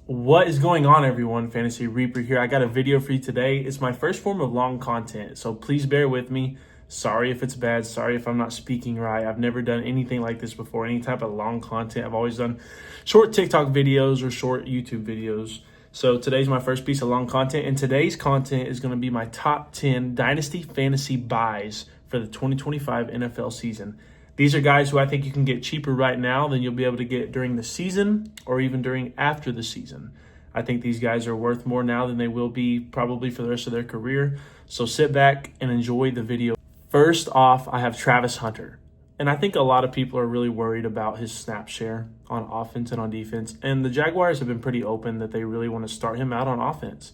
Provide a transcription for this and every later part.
What is going on, everyone? Fantasy Reaper here. I got a video for you today. It's my first form of long content, so please bear with me. Sorry if it's bad. Sorry if I'm not speaking right. I've never done anything like this before, any type of long content. I've always done short TikTok videos or short YouTube videos. So today's my first piece of long content, and today's content is going to be my top 10 Dynasty fantasy buys for the 2025 NFL season. These are guys who I think you can get cheaper right now than you'll be able to get during the season or even during after the season. I think these guys are worth more now than they will be probably for the rest of their career. So sit back and enjoy the video. First off, I have Travis Hunter. And I think a lot of people are really worried about his snap share on offense and on defense. And the Jaguars have been pretty open that they really want to start him out on offense.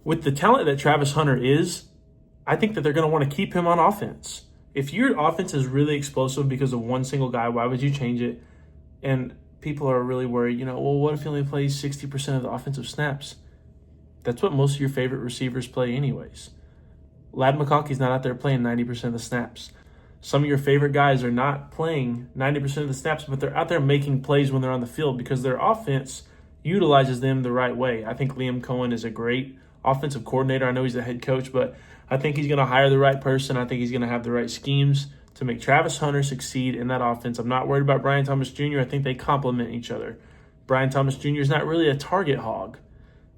With the talent that Travis Hunter is, I think that they're going to want to keep him on offense. If your offense is really explosive because of one single guy, why would you change it? And people are really worried, well, what if he only plays 60% of the offensive snaps? That's what most of your favorite receivers play anyways. Lad McConkey's not out there playing 90% of the snaps. Some of your favorite guys are not playing 90% of the snaps, but they're out there making plays when they're on the field because their offense utilizes them the right way. I think Liam Cohen is a great offensive coordinator. I know he's the head coach, but I think he's going to hire the right person. I think he's going to have the right schemes to make Travis Hunter succeed in that offense. I'm not worried about Brian Thomas Jr. I think they complement each other. Brian Thomas Jr. is not really a target hog.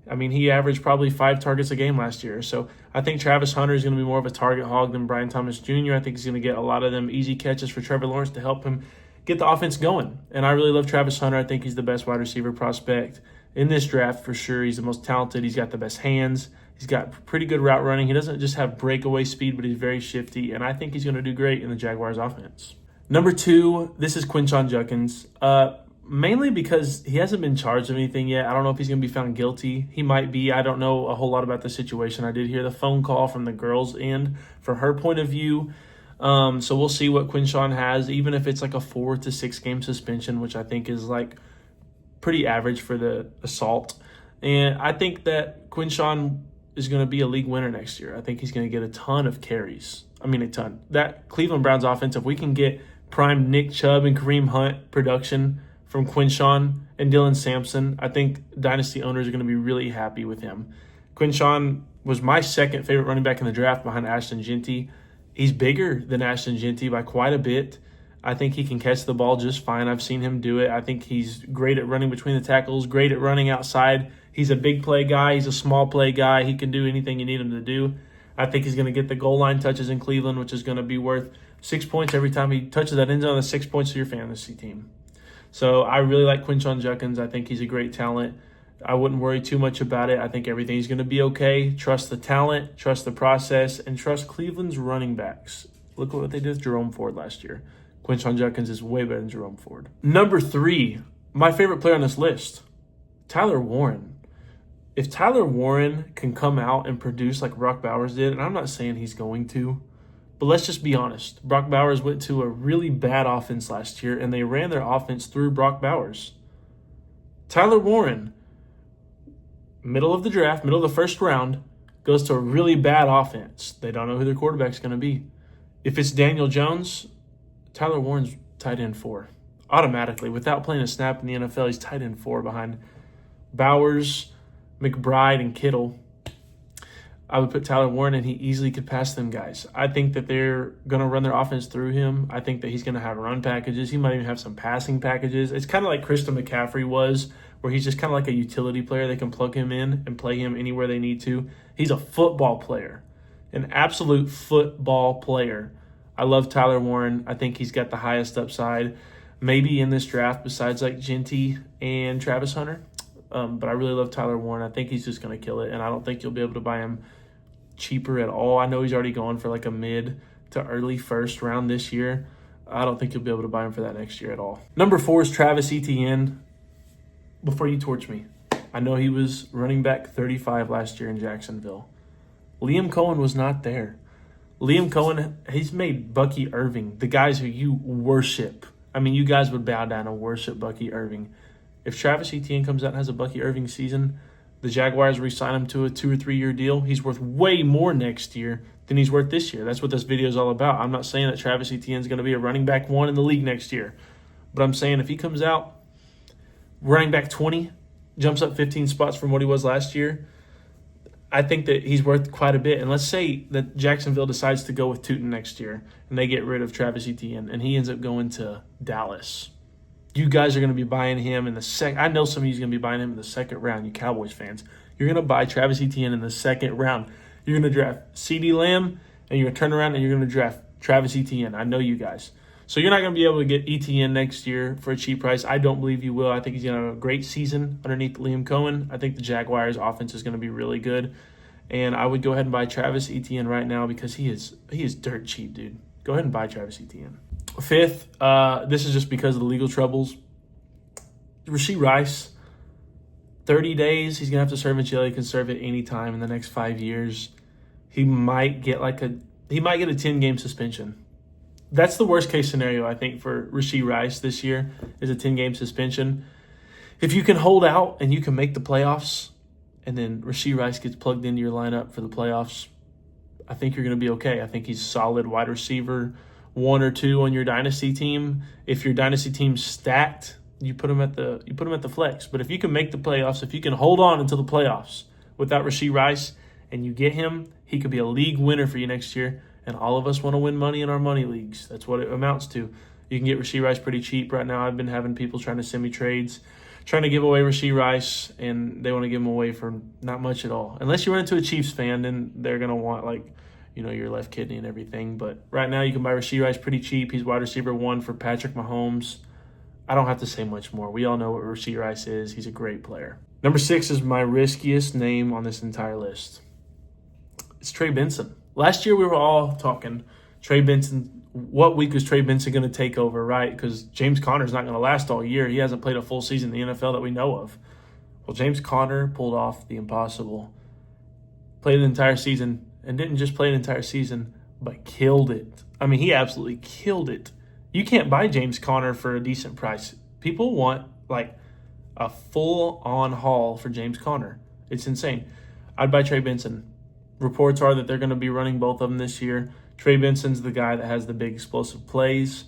I mean, he averaged probably 5 targets a game last year. So I think Travis Hunter is going to be more of a target hog than Brian Thomas Jr. I think he's going to get a lot of them easy catches for Trevor Lawrence to help him get the offense going. And I really love Travis Hunter. I think he's the best wide receiver prospect in this draft for sure. He's the most talented. He's got the best hands. He's got pretty good route running. He doesn't just have breakaway speed, but he's very shifty, and I think he's going to do great in the Jaguars offense. Number 2, this is Quinshon Judkins, mainly because he hasn't been charged of anything yet. I don't know if he's going to be found guilty. He might be. I don't know a whole lot about the situation. I did hear the phone call from the girl's end from her point of view. So we'll see what Quinshon has, even if it's like a 4 to 6 game suspension, which I think is like pretty average for the assault. And I think that Quinshon is going to be a league winner next year. I think he's going to get a ton of carries. I mean, a ton. That Cleveland Browns offense, if we can get prime Nick Chubb and Kareem Hunt production from Quinshon and Dylan Sampson, I think Dynasty owners are going to be really happy with him. Quinshon was my second favorite running back in the draft behind Ashton Jeanty. He's bigger than Ashton Jeanty by quite a bit. I think he can catch the ball just fine. I've seen him do it. I think he's great at running between the tackles, great at running outside. He's a big play guy. He's a small play guy. He can do anything you need him to do. I think he's going to get the goal line touches in Cleveland, which is going to be worth 6 points every time he touches that end zone. That's 6 points to your fantasy team. So I really like Quinshon Judkins. I think he's a great talent. I wouldn't worry too much about it. I think everything's going to be okay. Trust the talent, trust the process, and trust Cleveland's running backs. Look what they did with Jerome Ford last year. Quinshon Judkins is way better than Jerome Ford. Number 3, my favorite player on this list, Tyler Warren. If Tyler Warren can come out and produce like Brock Bowers did, and I'm not saying he's going to, but let's just be honest. Brock Bowers went to a really bad offense last year, and they ran their offense through Brock Bowers. Tyler Warren, middle of the draft, middle of the first round, goes to a really bad offense. They don't know who their quarterback's going to be. If it's Daniel Jones, Tyler Warren's tight end 4. Automatically, without playing a snap in the NFL, he's tight end 4 behind Bowers, McBride, and Kittle. I would put Tyler Warren, and he easily could pass them guys. I think that they're going to run their offense through him. I think that he's going to have run packages. He might even have some passing packages. It's kind of like Christian McCaffrey was, where he's just kind of like a utility player. They can plug him in and play him anywhere they need to. He's a football player, an absolute football player. I love Tyler Warren. I think he's got the highest upside maybe in this draft besides like Jeanty and Travis Hunter. But I really love Tyler Warren. I think he's just going to kill it, and I don't think you'll be able to buy him cheaper at all. I know he's already going for like a mid to early first round this year. I don't think you'll be able to buy him for that next year at all. Number 4 is Travis Etienne. Before you torch me, I know he was running back 35 last year in Jacksonville. Liam Cohen was not there. Liam Cohen, he's made Bucky Irving, the guys who you worship. I mean, you guys would bow down and worship Bucky Irving. If Travis Etienne comes out and has a Bucky Irving season, the Jaguars re-sign him to a 2 or 3 year deal. He's worth way more next year than he's worth this year. That's what this video is all about. I'm not saying that Travis Etienne is going to be a running back 1 in the league next year. But I'm saying if he comes out running back 20, jumps up 15 spots from what he was last year, I think that he's worth quite a bit. And let's say that Jacksonville decides to go with Tootin next year and they get rid of Travis Etienne and he ends up going to Dallas. You guys are going to be buying him in the second. I know some of you are going to be buying him in the second round, you Cowboys fans. You're going to buy Travis Etienne in the second round. You're going to draft CeeDee Lamb and you're going to turn around and you're going to draft Travis Etienne. I know you guys. So you're not going to be able to get Etienne next year for a cheap price. I don't believe you will. I think he's going to have a great season underneath Liam Cohen. I think the Jaguars' offense is going to be really good. And I would go ahead and buy Travis Etienne right now because he is dirt cheap, dude. Go ahead and buy Travis Etienne. Fifth, this is just because of the legal troubles. Rashee Rice, 30 days. He's going to have to serve in jail. He can serve at any time in the next 5 years. He might get a 10-game suspension. That's the worst case scenario, I think, for Rashee Rice this year is a 10-game suspension. If you can hold out and you can make the playoffs and then Rashee Rice gets plugged into your lineup for the playoffs, I think you're going to be okay. I think he's solid wide receiver, 1 or 2 on your dynasty team. If your dynasty team's stacked, you put him at the flex. But if you can make the playoffs, if you can hold on until the playoffs without Rashee Rice and you get him, he could be a league winner for you next year. And all of us want to win money in our money leagues. That's what it amounts to. You can get Rashee Rice pretty cheap right now. I've been having people trying to send me trades, trying to give away Rashee Rice, and they want to give him away for not much at all. Unless you run into a Chiefs fan, then they're going to want, your left kidney and everything. But right now you can buy Rashee Rice pretty cheap. He's wide receiver 1 for Patrick Mahomes. I don't have to say much more. We all know what Rashee Rice is. He's a great player. Number 6 is my riskiest name on this entire list. It's Trey Benson. Last year we were all talking Trey Benson. What week was Trey Benson going to take over, right? Because James Conner's not going to last all year. He hasn't played a full season in the NFL that we know of. Well, James Conner pulled off the impossible. Played the entire season, and didn't just play an entire season, but killed it. I mean, he absolutely killed it. You can't buy James Conner for a decent price. People want a full-on haul for James Conner. It's insane. I'd buy Trey Benson. Reports are that they're going to be running both of them this year. Trey Benson's the guy that has the big explosive plays.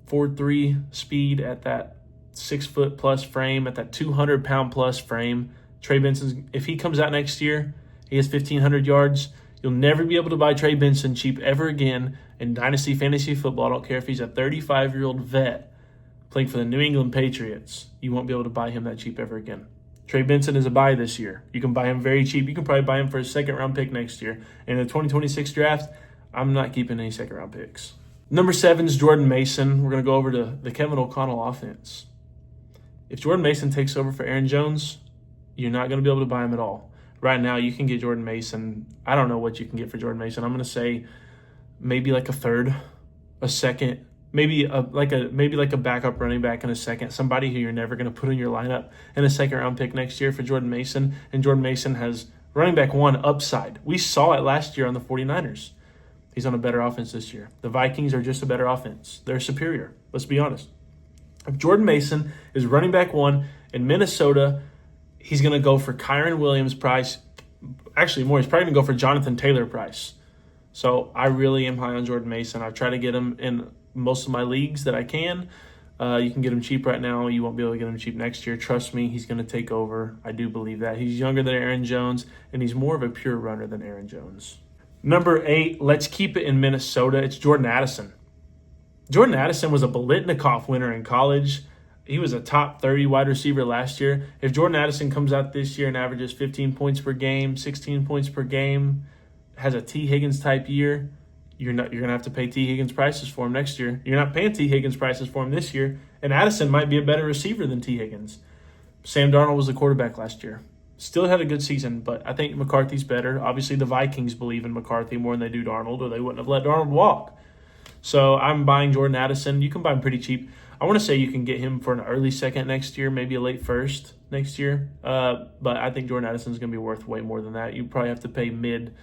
4.3 speed at that 6-foot plus frame, at that 200-pound plus frame. Trey Benson's, if he comes out next year, he has 1,500 yards. You'll never be able to buy Trey Benson cheap ever again in Dynasty Fantasy Football. I don't care if he's a 35-year-old vet playing for the New England Patriots. You won't be able to buy him that cheap ever again. Trey Benson is a buy this year. You can buy him very cheap. You can probably buy him for a second-round pick next year. In the 2026 draft, I'm not keeping any second-round picks. Number 7 is Jordan Mason. We're going to go over to the Kevin O'Connell offense. If Jordan Mason takes over for Aaron Jones, you're not going to be able to buy him at all. Right now, you can get Jordan Mason. I don't know what you can get for Jordan Mason. I'm going to say maybe like a third, a second, maybe a backup running back in a second, somebody who you're never going to put in your lineup in a second-round pick next year for Jordan Mason. And Jordan Mason has running back 1 upside. We saw it last year on the 49ers. He's on a better offense this year. The Vikings are just a better offense. They're superior. Let's be honest. If Jordan Mason is running back 1 in Minnesota, he's going to go for Kyron Williams price. Actually, more. He's probably going to go for Jonathan Taylor price. So I really am high on Jordan Mason. I've tried to get him in most of my leagues that I can. You can get him cheap right now. You won't be able to get him cheap next year. Trust me, he's going to take over. I do believe that. He's younger than Aaron Jones, and he's more of a pure runner than Aaron Jones. Number 8, let's keep it in Minnesota. It's Jordan Addison. Jordan Addison was a Biletnikoff winner in college. He was a top 30 wide receiver last year. If Jordan Addison comes out this year and averages 15 points per game, 16 points per game, has a T. Higgins type year, you're going to have to pay T. Higgins prices for him next year. You're not paying T. Higgins prices for him this year, and Addison might be a better receiver than T. Higgins. Sam Darnold was the quarterback last year. Still had a good season, but I think McCarthy's better. Obviously, the Vikings believe in McCarthy more than they do Darnold, or they wouldn't have let Darnold walk. So I'm buying Jordan Addison. You can buy him pretty cheap. I want to say you can get him for an early second next year, maybe a late first next year. But I think Jordan Addison is going to be worth way more than that. You probably have to pay mid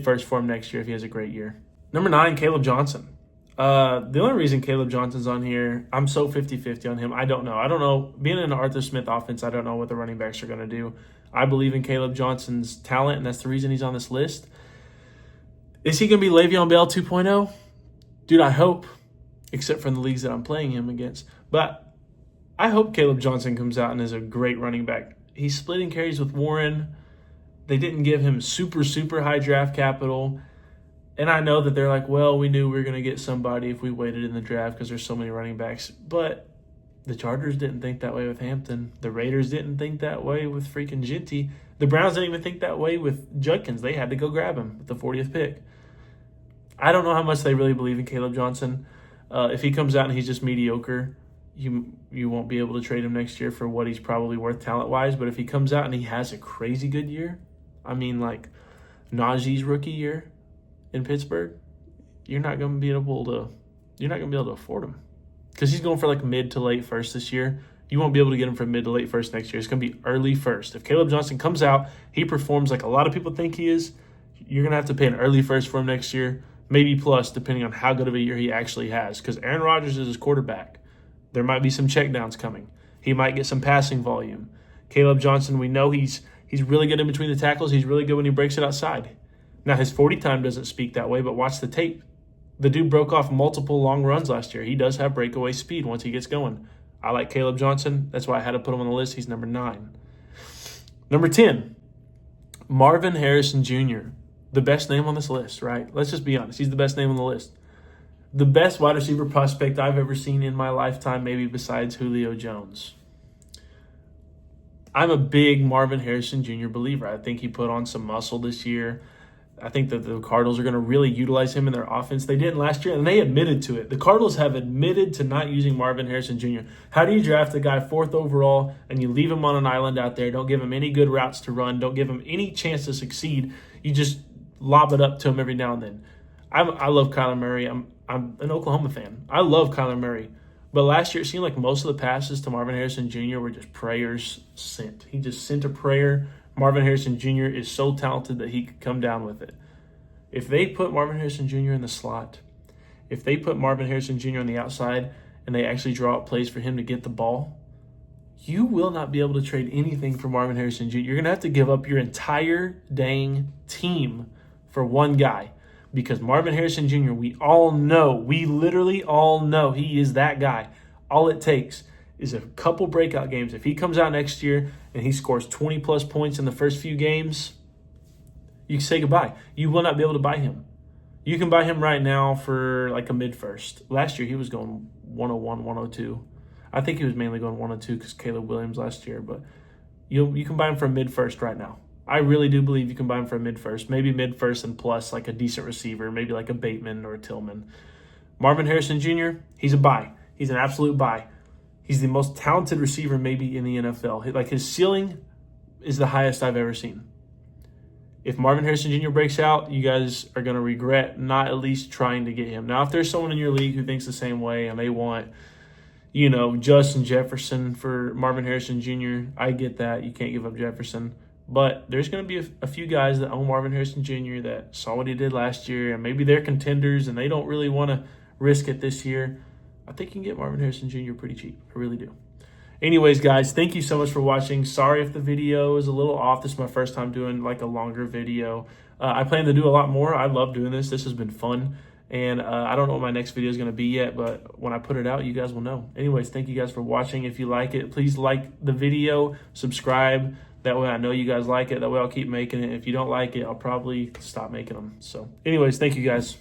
first for him next year if he has a great year. Number 9, Caleb Johnson. The only reason Caleb Johnson's on here, I'm so 50-50 on him. I don't know. Being in an Arthur Smith offense, I don't know what the running backs are going to do. I believe in Caleb Johnson's talent, and that's the reason he's on this list. Is he going to be Le'Veon Bell 2.0? Dude, I hope, except for in the leagues that I'm playing him against. But I hope Caleb Johnson comes out and is a great running back He's splitting carries with Warren. They didn't give him super, super high draft capital. And I know that they're like, well, we knew we were going to get somebody if we waited in the draft because there's so many running backs. But the Chargers didn't think that way with Hampton. The Raiders didn't think that way with freaking Ginty. The Browns didn't even think that way with Judkins. They had to go grab him with the 40th pick. I don't know how much they really believe in Caleb Johnson. If he comes out and he's just mediocre, you won't be able to trade him next year for what he's probably worth talent-wise. But if he comes out and he has a crazy good year, I mean, like Najee's rookie year in Pittsburgh, you're not going to be able to afford him because he's going for like mid to late first this year. You won't be able to get him for mid to late first next year. It's going to be early first. If Caleb Johnson comes out, he performs like a lot of people think he is, you're going to have to pay an early first for him next year, maybe plus, depending on how good of a year he actually has. Because Aaron Rodgers is his quarterback. There might be some checkdowns coming. He might get some passing volume. Caleb Johnson, we know he's really good in between the tackles. He's really good when he breaks it outside. Now, his 40 time doesn't speak that way, but watch the tape. The dude broke off multiple long runs last year. He does have breakaway speed once he gets going. I like Caleb Johnson. That's why I had to put him on the list. He's number 9. Number 10, Marvin Harrison Jr., the best name on this list, right? Let's just be honest. He's the best name on the list. The best wide receiver prospect I've ever seen in my lifetime, maybe besides Julio Jones. I'm a big Marvin Harrison Jr. believer. I think he put on some muscle this year. I think that the Cardinals are going to really utilize him in their offense. They didn't last year, and they admitted to it. The Cardinals have admitted to not using Marvin Harrison Jr. How do you draft a guy 4th overall and you leave him on an island out there, don't give him any good routes to run, don't give him any chance to succeed, you just lob it up to him every now and then. I love Kyler Murray. I'm an Oklahoma fan. I love Kyler Murray. But last year, it seemed like most of the passes to Marvin Harrison Jr. were just prayers sent. He just sent a prayer. Marvin Harrison Jr. is so talented that he could come down with it. If they put Marvin Harrison Jr. in the slot, if they put Marvin Harrison Jr. on the outside and they actually draw up plays for him to get the ball, you will not be able to trade anything for Marvin Harrison Jr. You're going to have to give up your entire dang team for one guy. Because Marvin Harrison Jr., we literally all know he is that guy. All it takes is a couple breakout games. If he comes out next year and he scores 20-plus points in the first few games, you can say goodbye. You will not be able to buy him. You can buy him right now for like a mid-first. Last year, he was going 101, 102. I think he was mainly going 102 because Caleb Williams last year. But you can buy him for a mid-first right now. I really do believe you can buy him for a mid-first, maybe mid-first and plus like a decent receiver, maybe like a Bateman or a Tillman. Marvin Harrison Jr., he's a buy. He's an absolute buy. He's the most talented receiver maybe in the NFL. Like his ceiling is the highest I've ever seen. If Marvin Harrison Jr. breaks out, you guys are going to regret not at least trying to get him. Now, if there's someone in your league who thinks the same way and they want, Justin Jefferson for Marvin Harrison Jr., I get that. You can't give up Jefferson. But there's going to be a few guys that own Marvin Harrison Jr. that saw what he did last year, and maybe they're contenders and they don't really want to risk it this year. I think you can get Marvin Harrison Jr. pretty cheap. I really do. Anyways, guys, thank you so much for watching. Sorry if the video is a little off. This is my first time doing like a longer video. I plan to do a lot more. I love doing this. This has been fun. And I don't know what my next video is going to be yet, but when I put it out, you guys will know. Anyways, thank you guys for watching. If you like it, please like the video, subscribe. That way I know you guys like it. That way I'll keep making it. If you don't like it, I'll probably stop making them. So anyways, thank you guys.